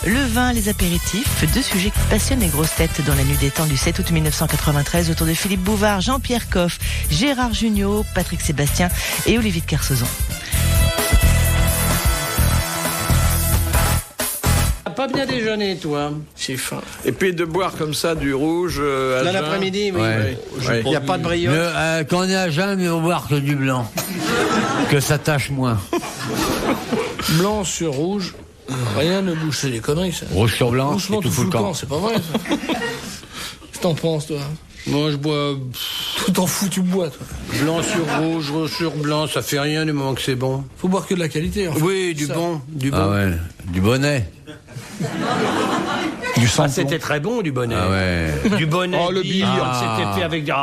Le vin, les apéritifs, deux sujets qui passionnent les grosses têtes dans la nuit des temps du 7 août 1993 autour de Philippe Bouvard, Jean-Pierre Coff, Gérard Jugnot, Patrick Sébastien et Olivier de Kersauzon. Pas bien déjeuné, toi. J'ai faim. Et puis de boire comme ça du rouge à Là, jeun. l'après-midi, oui. Ouais. Il n'y a pas de brioche. Quand on est à jeun, mieux boire que du blanc. Que ça tâche moins. Blanc sur rouge, rien ne bouge. C'est des conneries, ça. Rouge sur blanc, Doucement, et tout fout le camp. c'est pas vrai, ça. Qu'est-ce que t'en penses, toi? Moi, je bois Tout en fous, tu bois, toi. blanc sur rouge, rouge sur blanc, ça fait rien du moment que c'est bon. Faut boire que de la qualité, en fait. Oui, du Ça. bon, du bon. Ah ouais, du bonnet. Du Ah, c'était très bon, du bonnet. Ah ouais. Du bonnet. Oh, le billard, Ah. c'était fait avec des...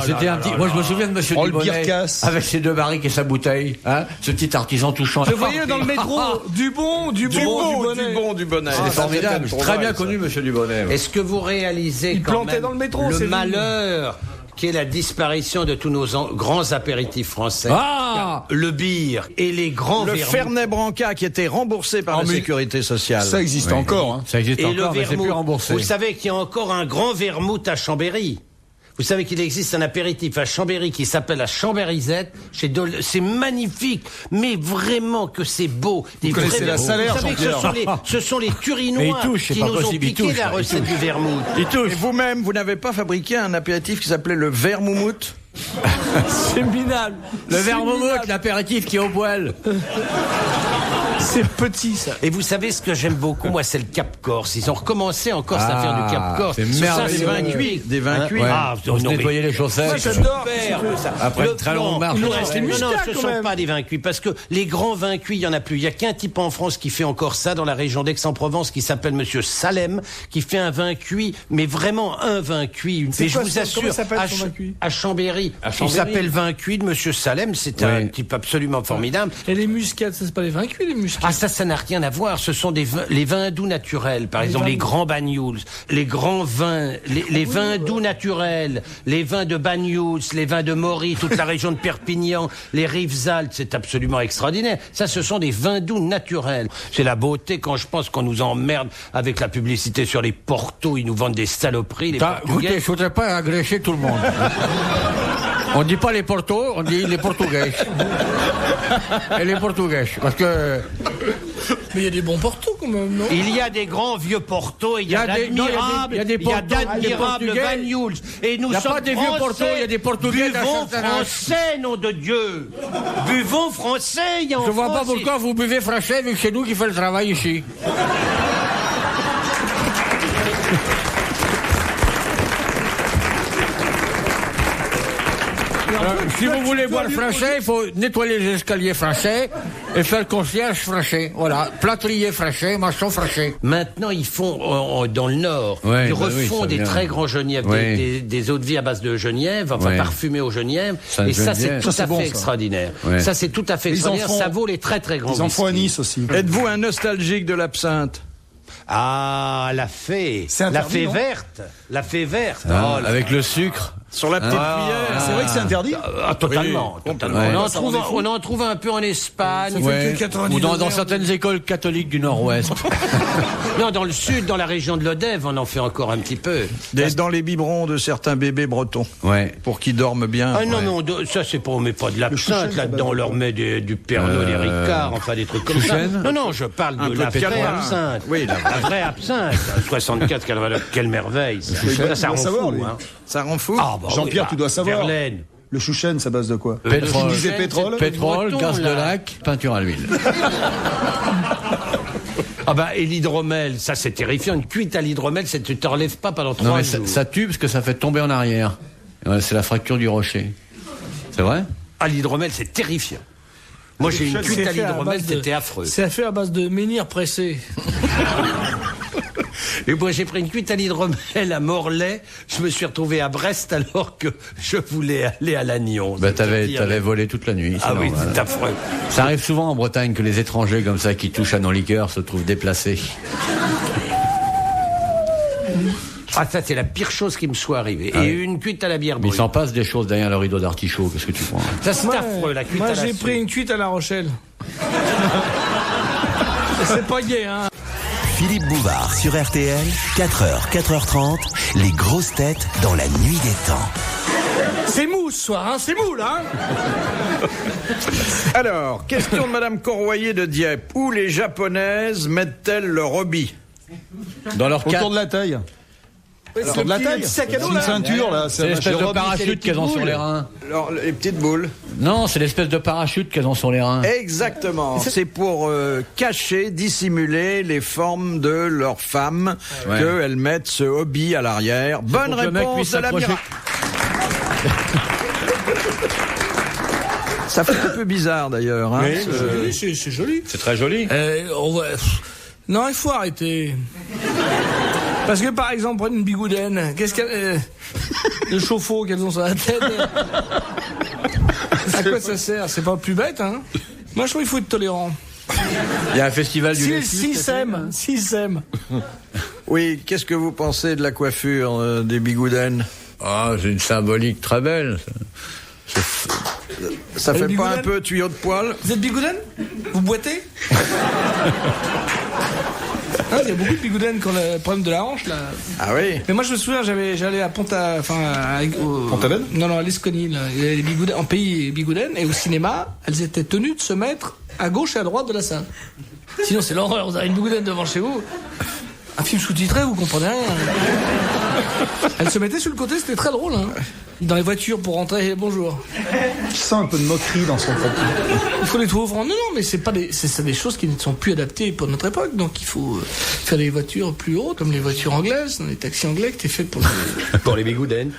C'était un petit... Moi, je me souviens de Monsieur Oh, le Dubonnet, Birkass. avec ses 2 barriques et sa bouteille, hein, ce petit artisan touchant. Je voyais dans le métro du bon, du bonnet. du bonnet. C'est formidable, très bien connu, Monsieur Dubonnet. Est-ce que vous réalisez Il quand plantait même dans le métro, le c'est malheur qui est la disparition de tous nos grands apéritifs français? Ah, Le beer et les grands Le vermouths. Fernet Branca qui était remboursé par la Sécurité sociale. Ça existe encore. Hein. ça existe Et encore, le mais c'est plus vermouth. remboursé. Vous savez qu'il y a encore un grand vermouth à Chambéry. Vous savez qu'il existe un apéritif à Chambéry qui s'appelle la Chambérisette. C'est magnifique, mais vraiment que c'est beau. Vous connaissez la Salaire, Vous savez que ce sont les Mais Turinois il touche, c'est qui pas nous ont possible, il piqué touche, la il recette touche. du vermouth. Et vous-même, vous n'avez pas fabriqué un apéritif qui s'appelait le vermouth? C'est minable. Le C'est vermouth, minable. l'apéritif qui est au poêle. C'est petit, ça. Et vous savez ce que j'aime beaucoup, moi, c'est le Cap Corse. Ils ont recommencé en Corse à faire du Cap Corse. c'est Ça, merveilleux. c'est magnifique. Des vins cuits. Ouais. Ah, On se non, mais- nettoyait les chaussettes. Moi, j'adore. Super. Après une très longue marche. il nous reste les Non, muscats, ce ne quand sont même. pas des vins cuits, parce que les grands vins cuits, il n'y en a plus. Il n'y a qu'un type en France qui fait encore ça, dans la région d'Aix-en-Provence, qui s'appelle Monsieur Salem, qui fait un vin cuit, mais vraiment un vin cuit. C'est Et je quoi vous ça? assure, Comment s'appelle à, son vin cuit à Chambéry, Chambéry. il s'appelle vin cuit de Monsieur Salem, c'est Oui. un type absolument formidable. Et les muscades, ça, c'est pas les vins cuits, les muscades. Ah, ça n'a rien à voir. Ce sont les vins doux naturels. Par exemple, les grands Banyuls, les grands vins, les vins doux naturels, les vins de Banyuls, les vins de Maury, toute la région de Perpignan, les Rivesaltes, c'est absolument extraordinaire. Ça, ce sont des vins doux naturels. C'est la beauté quand je pense qu'on nous emmerde avec la publicité sur les portos. Ils nous vendent des saloperies, les Écoutez, Portugais. je voudrais pas agrécher tout le monde. On dit pas les Portos, on dit les Portugais. Et les Portugais, parce que... Mais il y a des bons portos, quand même, non? Il y a des grands vieux portos, il y a d'admirables, il y a des d'admirables Portos, Banyuls. Et nous Il y a sommes pas des vieux Portos, il y a des Portugais d'un Buvons certain âge. français, nom de Dieu. Buvons français, il y a en Je vois pas France, pourquoi vous buvez français vu que c'est nous qui fait le travail ici. Si vous voulez boire français, il faut nettoyer les escaliers français et faire le concierge français. Voilà, plâtrier français, maçon français. Maintenant, ils font, dans le Nord, Ouais, ils bah oui, refont ça des vient. très grands genièvres, Ouais. des eaux de vie à base de genièvre, enfin Ouais. parfumés au genièvre. Ça, Et ça, c'est Geneviève. tout Ça, c'est à bon, fait ça. extraordinaire. Ouais. Ça, c'est tout à fait Ils en extraordinaire. font- Ça vaut les très très grands Ils en font à whisky. Nice aussi. Êtes-vous un nostalgique de l'absinthe? Ah, la fée. C'est La interdit, fée non verte. La fée verte. Hein, Oh là avec le sucre. Sur la petite cuillère. C'est vrai que c'est interdit. Ah, totalement, totalement. Ouais. On en trouve un peu en Espagne. Ouais. que 90 Ou dans degrés. certaines écoles catholiques du Nord-Ouest. Non, dans le sud, dans la région de l'Odève, on en fait encore un petit peu. Dans les biberons de certains bébés bretons. Ouais. Pour qu'ils dorment bien. Ah non, non, ça c'est pas, on met pas de l'absinthe là-dedans, on leur met du Pernod, des Ricard, enfin des trucs comme Chouchen. ça. Non, non, je parle Un de peu la de vraie Canois. absinthe. Oui, la vraie. La vraie absinthe. 64, quelle merveille. Ça rend savoir, fou, lui. hein. Ça rend fou. Ah, bah Jean-Pierre, oui, tu dois savoir. Verlaine. Le chouchen, ça base de quoi? Pétrole. Tu disais pétrole. Pétrole, Breton, gaz de là. lac, peinture à l'huile. Ah bah, et l'hydromel, ça c'est terrifiant. Une cuite à l'hydromel, c'est tu te relèves pas pendant 3 Non mais jours. ça tue parce que ça fait tomber en arrière. Ouais, c'est la fracture du rocher. C'est vrai? À l'hydromel, c'est terrifiant. Moi j'ai une cuite à l'hydromel, c'était affreux. C'est fait à base de menhir pressé. Et moi, j'ai pris une cuite à l'hydromel à Morlaix. Je me suis retrouvé à Brest alors que je voulais aller à Lannion. Bah, C'est t'avais dire. volé toute la nuit. Ah oui, normal. c'est affreux. Ça arrive souvent en Bretagne que les étrangers comme ça qui touchent à nos liqueurs se trouvent déplacés. Ah, ça, c'est la pire chose qui me soit arrivée. Ah Et oui. une cuite à la bière Mais il brune. s'en passe des choses derrière le rideau d'artichaut. Qu'est-ce que tu prends? Ça, c'est affreux, la cuite Moi, à la j'ai soupe. pris une cuite à La Rochelle. C'est pas gay, hein. Philippe Bouvard sur RTL, 4h, 4h30, les grosses têtes dans la nuit des temps. C'est mou ce soir, hein, c'est mou là. Alors, question de Madame Corroyer de Dieppe. Où les Japonaises mettent-elles leur hobby? Dans leur Autour de la taille. Autour de la taille. sac à C'est dos une là. ceinture, là. C'est l'espèce de parachute qu'elles ont sur les reins. Alors, les petites boules. Non, c'est l'espèce de parachute qu'elles ont sur les reins. Exactement. C'est pour cacher, dissimuler les formes de leurs femmes qu'elles mettent ce hobby à l'arrière. Bonne pour que le mec réponse puisse de l'amiral. Ça fait un peu bizarre d'ailleurs. Hein, C'est joli. C'est très joli. Non, il faut arrêter. Parce que par exemple, prenez une bigoudaine. Qu'est-ce qu'elle. Le chauffe-eau qu'elles ont sur la tête. À quoi ça sert? C'est pas plus bête, hein? Moi, je trouve qu'il faut être tolérant. Il y a un festival du lait. S'ils s'aiment. Oui, qu'est-ce que vous pensez de la coiffure des bigoudaines? Ah, c'est une symbolique très belle. Ça fait pas bigoudaines un peu tuyau de poil? Vous êtes bigoudaine? Vous boitez? Il y a beaucoup de bigoudaines qui ont le problème de la hanche là. Ah oui. Mais moi je me souviens, j'allais à Pont-Aven Non, à l'Esconie, là. Il y avait les bigoudaines, en pays bigoudaines, et au cinéma, elles étaient tenues de se mettre à gauche et à droite de la salle. Sinon c'est l'horreur, vous avez une bigoudaine devant chez vous. Un film sous-titré, vous comprenez rien. Elles se mettaient sur le côté, c'était très drôle. Hein. Dans les voitures pour rentrer, bonjour. Je sens un peu de moquerie dans son propos. Il faut les trouver francs. Non, mais c'est des choses qui ne sont plus adaptées pour notre époque. Donc il faut faire des voitures plus hautes, comme les voitures anglaises, dans les taxis anglais qui étaient faits pour Pour les bigoudaines.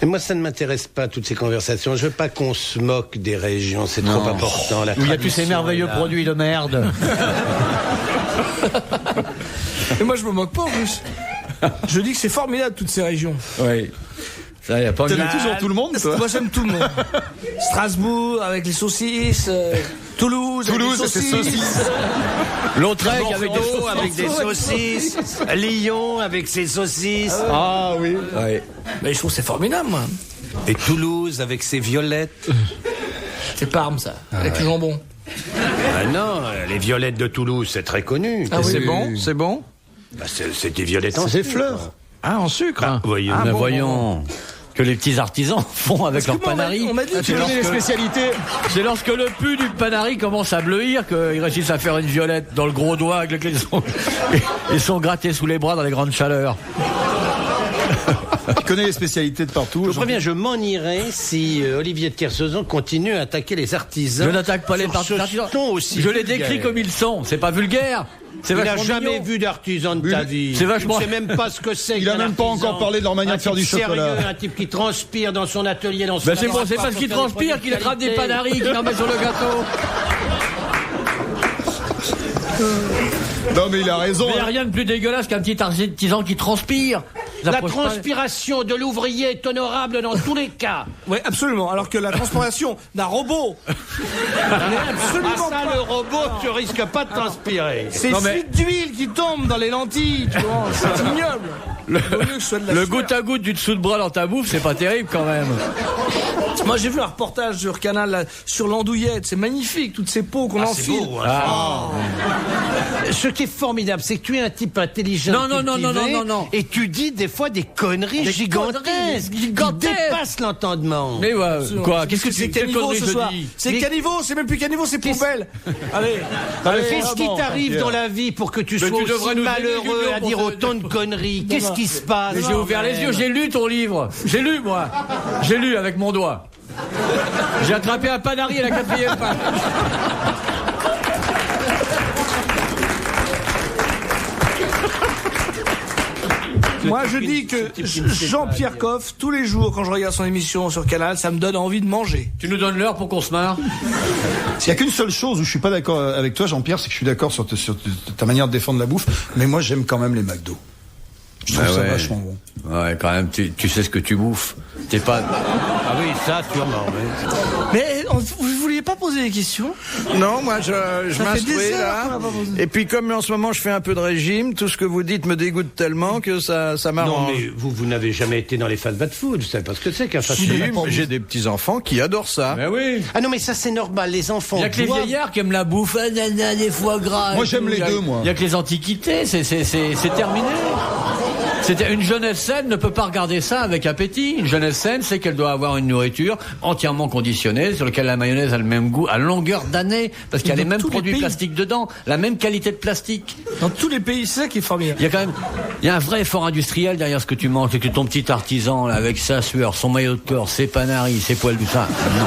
Et moi, ça ne m'intéresse pas, toutes ces conversations. Je veux pas qu'on se moque des régions, c'est trop important. Où il y a tous ces merveilleux produits de merde. Et moi, je me moque pas en plus. Je dis que c'est formidable, toutes ces régions. Oui. Ça, y a pas T'aimes toujours tout le monde, toi? Moi, j'aime tout le monde. Strasbourg, avec les saucisses. Toulouse, avec les saucisses. Lautrec Avec des saucisses. Lyon avec ses saucisses. Ah oui. Ouais. Mais je trouve que c'est formidable, moi. Et Toulouse avec ses violettes. C'est Parme, ça, avec le jambon. Ah non, les violettes de Toulouse, c'est très connu. Ah oui. C'est bon? C'est bon? Bah, c'est des violettes en C'est des sucre. fleurs. Ah, en sucre? Voyons. Ah, Mais bon, voyons que les petits artisans font avec leur panari. On m'a dit Tu connais les spécialités. C'est lorsque le pu du panari commence à bleuir qu'ils réussissent à faire une violette dans le gros doigt avec lequel ils sont grattés sous les bras dans les grandes chaleurs. Tu connais les spécialités de partout. Je préviens, je m'en irai si Olivier de Kersauzon continue à attaquer les artisans. Je n'attaque pas les sur ce artisans. ton aussi Je les vulgaire. décris comme ils sont. C'est pas vulgaire. C'est Il n'a vachement jamais mignon. vu d'artisan de ta vie. C'est vachement- Il ne sait même pas ce que c'est. Il a qu'un même pas artisan. encore parlé de leur manière de faire du type chocolat. Sérieux, un type qui transpire dans son atelier, dans son Ben c'est bon, c'est laboratoire parce pour qu'il faire des transpire produits qu'il de attrape des qualité. panaris qu'il en met sur le gâteau. Non mais il a raison. Mais il n'y a rien de plus dégueulasse qu'un petit artisan qui transpire. Vous La approchez pas- transpiration de l'ouvrier est honorable dans tous les cas. Oui, absolument. Alors que la transpiration d'un robot, absolument Ah ça, pas. le robot, tu risques pas de transpirer. C'est Non, mais- fuite d'huile qui tombe dans les lentilles, tu vois. C'est ignoble. Vaut mieux que ce soit de la Le sueur. goutte à goutte du dessous de bras dans ta bouffe, c'est pas terrible quand même. Moi, j'ai vu un reportage sur Canal là, sur l'andouillette. C'est magnifique, toutes ces peaux qu'on enfile. Ce qui est formidable, c'est que tu es un type intelligent. Non, non, non, cultivé, non, non, non, non. Et tu dis des fois des conneries Des gigantesques. conneries Qui gigantesques. dépassent l'entendement. Mais ouais, quoi? Qu'est-ce que c'est c'est quelle caniveau connerie ce je soir? dis? C'est Mais- caniveau, c'est même plus caniveau, c'est poubelle. Allez. Qu'est-ce qui t'arrive dans la vie pour que tu sois tu devrais aussi nous donner malheureux du à pour dire te- autant de conneries? Qu'est-ce qui se passe? Mais j'ai ouvert les yeux, j'ai lu ton livre. J'ai lu, moi. J'ai lu avec mon doigt. J'ai attrapé un panari à la 4e page. Moi, je dis que Jean-Pierre Coff, tous les jours, quand je regarde son émission sur Canal, ça me donne envie de manger. Tu nous donnes l'heure pour qu'on se marre? Il y a qu'une seule chose où je suis pas d'accord avec toi, Jean-Pierre, c'est que je suis d'accord sur ta manière de défendre la bouffe, mais moi j'aime quand même les McDo. Je trouve ça vachement bon. Ouais, quand même, tu sais ce que tu bouffes. T'es pas... Ah oui, ça, sûrement. Oui. Mais vous vouliez vouliez pas poser des questions? Non, moi je fait m'instruis des heures là. qu'on l'a pas posé. Et puis comme en ce moment je fais un peu de régime, tout ce que vous dites me dégoûte tellement que ça Non, m'arrange. mais vous n'avez jamais été dans les fast food. Vous savez pas ce que c'est qu'un fast Si, food. j'ai des petits-enfants qui adorent ça. Ben oui. Ah non, mais ça c'est normal. Les enfants Il y a que les doivent- vieillards qui aiment la bouffe, des foie gras. Moi, et j'aime tout. les Il y a- deux, moi. Il y a que les antiquités, c'est terminé. Une jeunesse saine ne peut pas regarder ça avec appétit. Une jeunesse saine, c'est qu'elle doit avoir une nourriture entièrement conditionnée, sur laquelle la mayonnaise a le même goût à longueur d'année, parce qu'il y a Dans les mêmes tous les produits pays. plastiques dedans, la même qualité de plastique. Dans tous les pays, c'est ça qui est formidable. Il y a un vrai effort industriel derrière ce que tu manges, c'est que ton petit artisan, là, avec sa sueur, son maillot de corps, ses panaris, ses poils du ça. Non.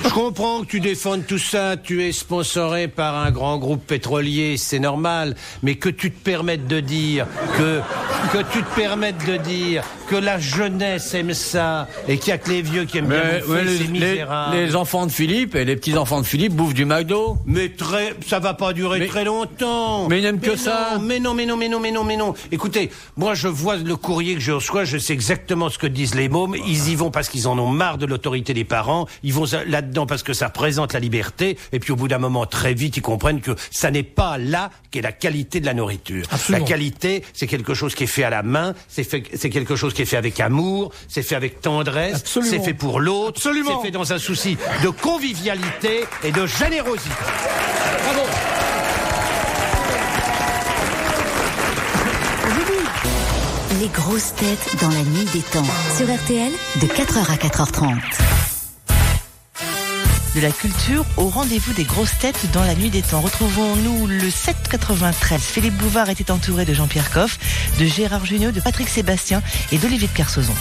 Je comprends que tu défendes tout ça, tu es sponsoré par un grand groupe pétrolier, c'est normal, mais que tu te permettes de dire que la jeunesse aime ça et qu'il y a que les vieux qui aiment bien bouffer, c'est misérable. les enfants de Philippe et les petits-enfants de Philippe bouffent du McDo. Mais ça va pas durer très longtemps. Mais ils n'aiment que ça. Mais non. Écoutez, moi je vois le courrier que je reçois, je sais exactement ce que disent les mômes. Ils y vont parce qu'ils en ont marre de l'autorité des parents. Ils vont là-dedans parce que ça représente la liberté. Et puis au bout d'un moment, très vite, ils comprennent que ça n'est pas là qu'est la qualité de la nourriture. Absolument. La qualité, c'est quelque chose qui est fait à la main. C'est quelque chose qui est fait avec amour. C'est fait avec tendresse. Absolument. C'est fait pour l'autre. Absolument. C'est fait dans un souci de convivialité et de générosité. Bravo. Les grosses têtes dans la nuit des temps. Sur RTL, de 4h à 4h30. De la culture au rendez-vous des grosses têtes dans la nuit des temps. Retrouvons-nous le 7-93. Philippe Bouvard était entouré de Jean-Pierre Coff, de Gérard Jugnot, de Patrick Sébastien et d'Olivier de Kersauzon.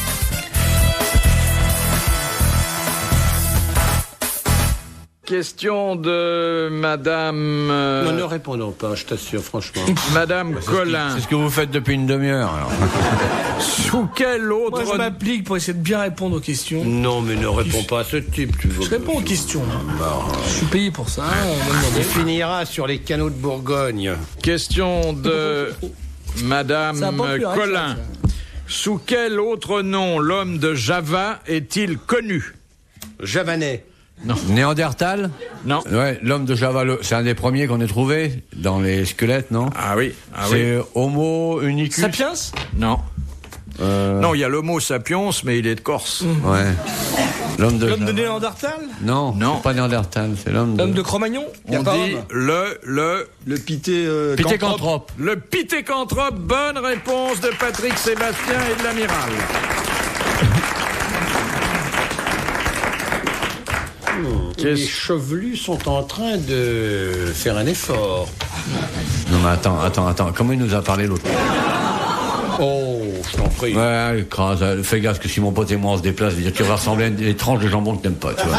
Question de Madame... Non, ne répondons pas, je t'assure, franchement. Madame Collin. C'est ce que vous faites depuis une demi-heure, alors. Sous quel autre... Moi, je m'applique pour essayer de bien répondre aux questions. Non, mais ne réponds pas à ce type, tu veux. Je réponds aux questions. Je suis payé pour ça. On m'a Il demandé. finira sur les canaux de Bourgogne. Question de Madame Ça a pas plu, hein, Collin. ça. Sous quel autre nom l'homme de Java est-il connu? Javanais. Néandertal? Non. Ouais, l'homme de Java, c'est un des premiers qu'on ait trouvé dans les squelettes, non? Ah oui. C'est Homo unicus. Sapiens? Non. Non, il y a l'Homo sapiens, mais il est de Corse. Ouais. L'homme de L'homme de Java. Néandertal? Non, c'est pas Néandertal, c'est l'homme L'homme de Cro-Magnon? On dit le Pithecanthrope. Le pithécanthrope. Bonne réponse de Patrick Sébastien et de l'amiral. Les chevelus sont en train de faire un effort. Non mais attends, comment il nous a parlé l'autre? Oh, je t'en prie. Ouais, écrase, fais gaffe que si mon pote et moi on se déplace, je veux dire, tu vas ressembler à une tranche de jambon que t'aimes pas, tu vois.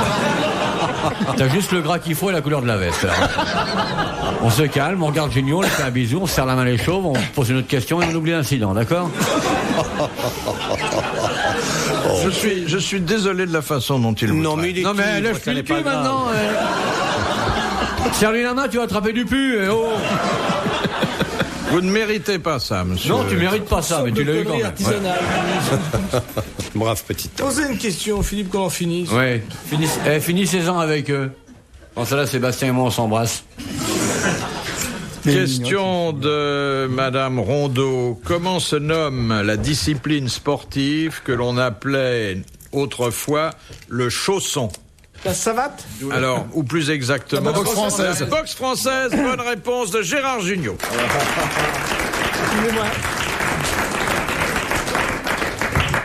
T'as juste le gras qu'il faut et la couleur de la veste. Alors. On se calme, on regarde Junio, on lui fait un bisou, on se serre la main les chauves, on pose une autre question et on oublie l'incident, d'accord? Je suis désolé de la façon dont il vous Non, traite. mais il est Non mais tigre, lève ça n'est le cul pas grave. maintenant. Serre-lui la main, tu vas attraper du pu. Oh. Vous ne méritez pas ça, monsieur. Non, tu mérites pas ça, mais tu l'as eu quand même. Artisanale. Brave petite. Posez une question, Philippe, qu'on en finisse. Ouais, finissez-en avec eux. Bon, ça là, Sébastien et moi, on s'embrasse. Question de Madame Rondeau. Comment se nomme la discipline sportive que l'on appelait autrefois le chausson? La savate? Alors, ou plus exactement... La boxe française. La boxe française. Bonne réponse de Gérard Jugnot.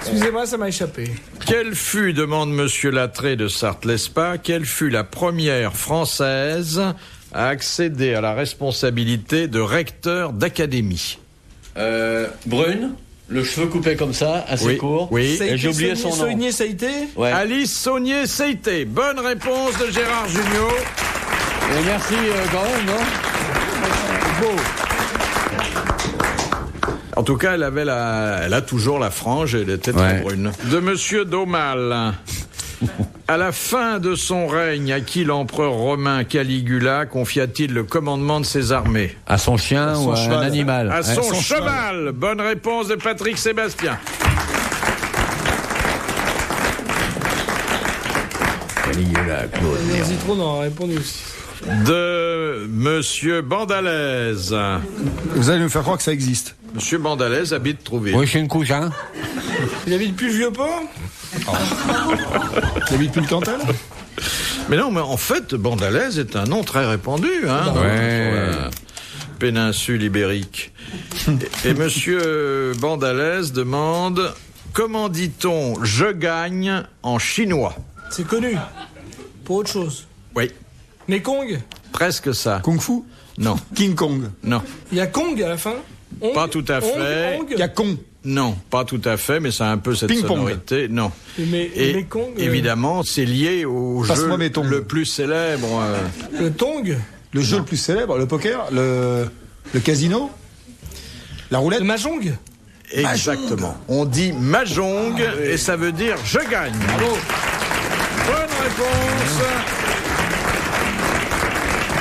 Excusez-moi, ça m'a échappé. Quelle fut, demande Monsieur Lattré de Sarthe-Lespas, quelle fut la première française à accéder à la responsabilité de recteur d'académie? Brune, le cheveu coupé comme ça, assez court. Oui. Et j'ai oublié son nom. Saunier, ça a été? Ouais. Alice Saunier-Seité. Bonne réponse de Gérard Jugnot. Et merci quand même, non? Beau. En tout cas, elle a toujours la frange et elle était très brune. De Monsieur Daumal. À la fin de son règne, à qui l'empereur romain Caligula confia-t-il le commandement de ses armées? À son chien ou à un animal? À son cheval. Bonne réponse de Patrick Sébastien. Caligula, Claude. Les Zitrone a répondu aussi. De Monsieur Bandalaise. Vous allez nous faire croire que ça existe. Monsieur Bandalaise habite Trouville. Oui, c'est une couche, hein. Il habite plus le Vieux-Port. Il habite plus le Cantal. Mais non, mais en fait, Bandalaise est un nom très répandu, hein, dans la péninsule ibérique. Et Monsieur Bandalaise demande comment dit-on je gagne en chinois? C'est connu. Pour autre chose. Oui, Mekong. presque ça. Kung Fu. Non, King Kong. non, Il y a Kong à la fin. Ong, pas tout à fait. Ong. Il y a Kong. Non, pas tout à fait, mais ça a un peu cette Ping-pong. sonorité. Non. Mais Et Mekong. évidemment, c'est lié au jeu Passe-moi mes tongs. le plus célèbre. Le Tong. Le jeu le plus célèbre, le poker, le casino, la roulette. Le Mahjong. Exactement. On dit mahjong et ça veut dire je gagne. Bravo. Bonne réponse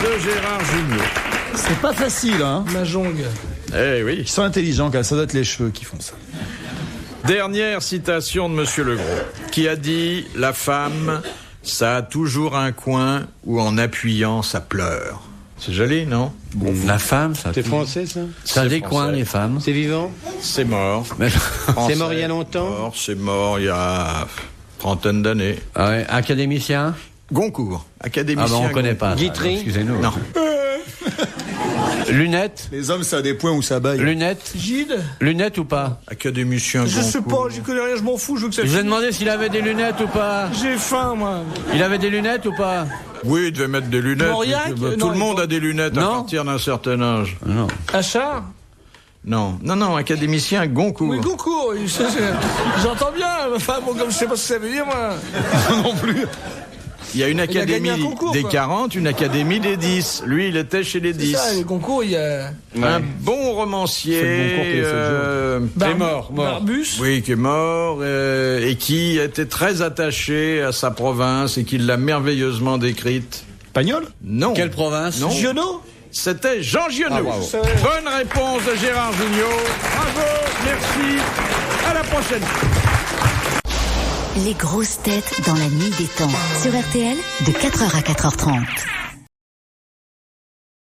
de Gérard Jugnot. C'est pas facile, hein. Mahjong. Eh oui. Ils sont intelligents, quand même. Ça doit être les cheveux qui font ça. Dernière citation de Monsieur Legros, qui a dit « La femme, ça a toujours un coin où en appuyant, ça pleure ». C'est joli, non? La femme, ça. C'est français, ça? Ça a des coins, français. les femmes. C'est vivant? C'est mort. Mais- Français. C'est mort il y a longtemps? C'est mort il y a trentaine d'années. Ah ouais, académicien. Goncourt, académicien. Ah ben on connaît pas. ça, Guitry. alors, excusez-nous. Non. Lunettes. Les hommes, ça a des points où ça baille. Lunettes. Gide. Lunettes ou pas? Académicien Je sais Goncourt. pas, j'y connais rien, je m'en fous, je veux que ça Je vous ai finisse. demandé s'il avait des lunettes ou pas. J'ai faim, moi. Il avait des lunettes ou pas? Oui, il devait mettre des lunettes. Mauriac Tout Non, le monde a des lunettes à Non. partir d'un certain âge. Non. Achard. Non, académicien Goncourt. Oui, Goncourt. J'entends bien, enfin, bon, comme je sais pas ce que ça veut dire, moi. non plus. Il y a une a gagné académie un concours, des quoi. 40, une académie des 10. Lui, il était chez les 10. Ça, les concours, il y a. Un bon romancier C'est le Goncourt qui est est mort. Barbus. Oui, qui est mort et qui était très attaché à sa province et qui l'a merveilleusement décrite. Pagnol. Non. Quelle province? Non. Giono. C'était Jean Giono. Ah, bravo. Bonne réponse de Gérard Jugnot. Bravo, merci. À la prochaine. Les grosses têtes dans la nuit des temps. Sur RTL, de 4h à 4h30.